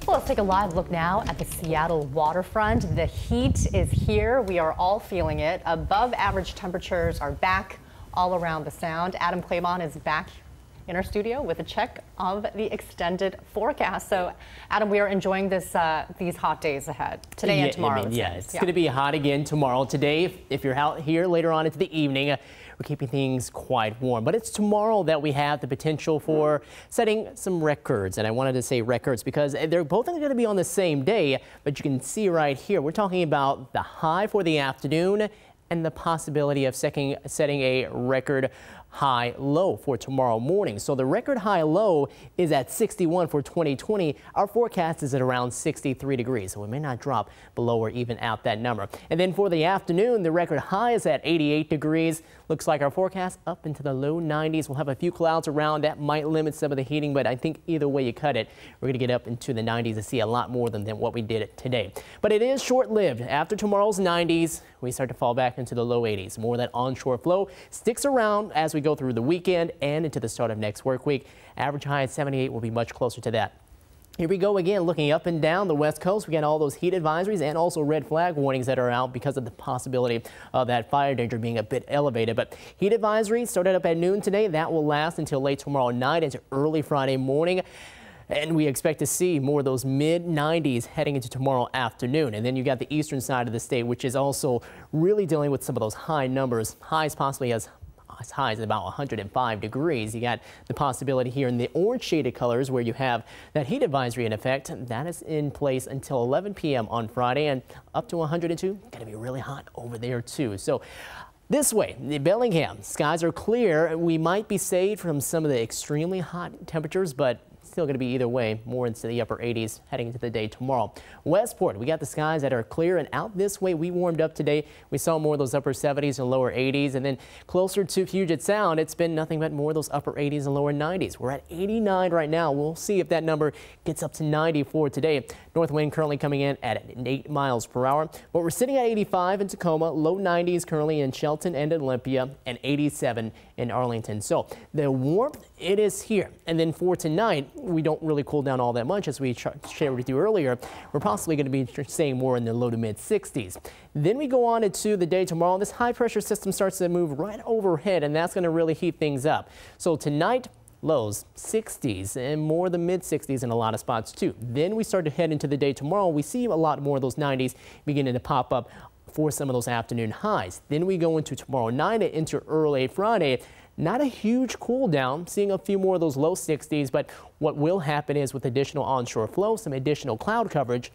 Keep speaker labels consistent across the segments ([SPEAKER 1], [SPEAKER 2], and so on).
[SPEAKER 1] Well, let's take a live look now at the Seattle waterfront. The heat is here. We are all feeling it. Above average temperatures are back all around the sound. Adam Claymon is back in our studio with a check of the extended forecast. So, Adam, we are enjoying these hot days ahead today and tomorrow.
[SPEAKER 2] It's going to be hot again tomorrow. Today, if you're out here later on into the evening, we're keeping things quite warm. But it's tomorrow that we have the potential for setting some records. And I wanted to say records because they're both going to be on the same day. But you can see right here, we're talking about the high for the afternoon and the possibility of setting a record high low for tomorrow morning. So the record high low is at 61 for 2020. Our forecast is at around 63 degrees, so we may not drop below or even out that number. And then for the afternoon, the record high is at 88 degrees. Looks like our forecast up into the low 90s. We'll have a few clouds around. That might limit some of the heating, but I think either way you cut it, we're going to get up into the 90s to see a lot more than what we did today. But it is short-lived. After tomorrow's 90s, we start to fall back into the low 80s. More of that onshore flow sticks around as we go through the weekend and into the start of next work week. Average high at 78 will be much closer to that. Here we go again, looking up and down the west coast. We got all those heat advisories and also red flag warnings that are out because of the possibility of that fire danger being a bit elevated. But heat advisory started up at noon today. That will last until late tomorrow night into early Friday morning. And we expect to see more of those mid-90s heading into tomorrow afternoon. And then you got the eastern side of the state, which is also really dealing with some of those high numbers, highs possibly as high as about 105 degrees. You got the possibility here in the orange shaded colors where you have that heat advisory in effect. That is in place until 11 p.m. on Friday and up to 102. Going to be really hot over there too. So this way, the Bellingham, skies are clear. We might be saved from some of the extremely hot temperatures, but still going to be either way, more into the upper 80s heading into the day tomorrow. Westport, we got the skies that are clear, and out this way we warmed up today. We saw more of those upper 70s and lower 80s, and then closer to Puget Sound, it's been nothing but more of those upper 80s and lower 90s. We're at 89 right now. We'll see if that number gets up to 94 today. North wind currently coming in at 8 miles per hour, but we're sitting at 85 in Tacoma, low 90s currently in Shelton and Olympia, and 87 in Arlington. So the warmth, it is here. And then for tonight, we don't really cool down all that much. As we shared with you earlier, we're possibly going to be staying more in the low to mid 60s. Then we go on into the day tomorrow. This high pressure system starts to move right overhead, and that's going to really heat things up. So tonight, lows 60s and more the mid 60s in a lot of spots too. Then we start to head into the day tomorrow. We see a lot more of those 90s beginning to pop up for some of those afternoon highs. Then we go into tomorrow night and into early Friday. Not a huge cool down, seeing a few more of those low 60s, but what will happen is with additional onshore flow, some additional cloud coverage,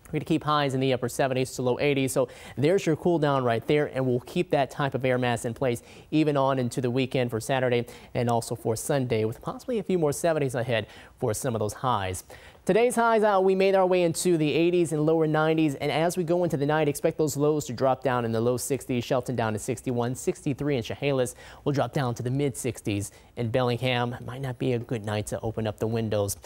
[SPEAKER 2] we're going to keep highs in the upper 70s to low 80s. So there's your cool down right there, and we'll keep that type of air mass in place even on into the weekend for Saturday and also for Sunday, with possibly a few more 70s ahead for some of those highs. Today's highs out, we made our way into the 80s and lower 90s, and as we go into the night, expect those lows to drop down in the low 60s. Shelton down to 61, 63 in Chehalis will drop down to the mid 60s in Bellingham. Might not be a good night to open up the windows.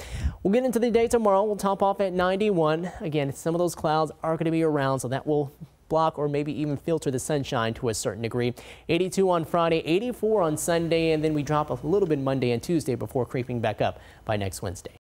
[SPEAKER 2] We'll get into the day tomorrow. We'll top off at 91. Again, some of those clouds are going to be around, so that will block or maybe even filter the sunshine to a certain degree. 82 on Friday, 84 on Sunday, and then we drop a little bit Monday and Tuesday before creeping back up by next Wednesday.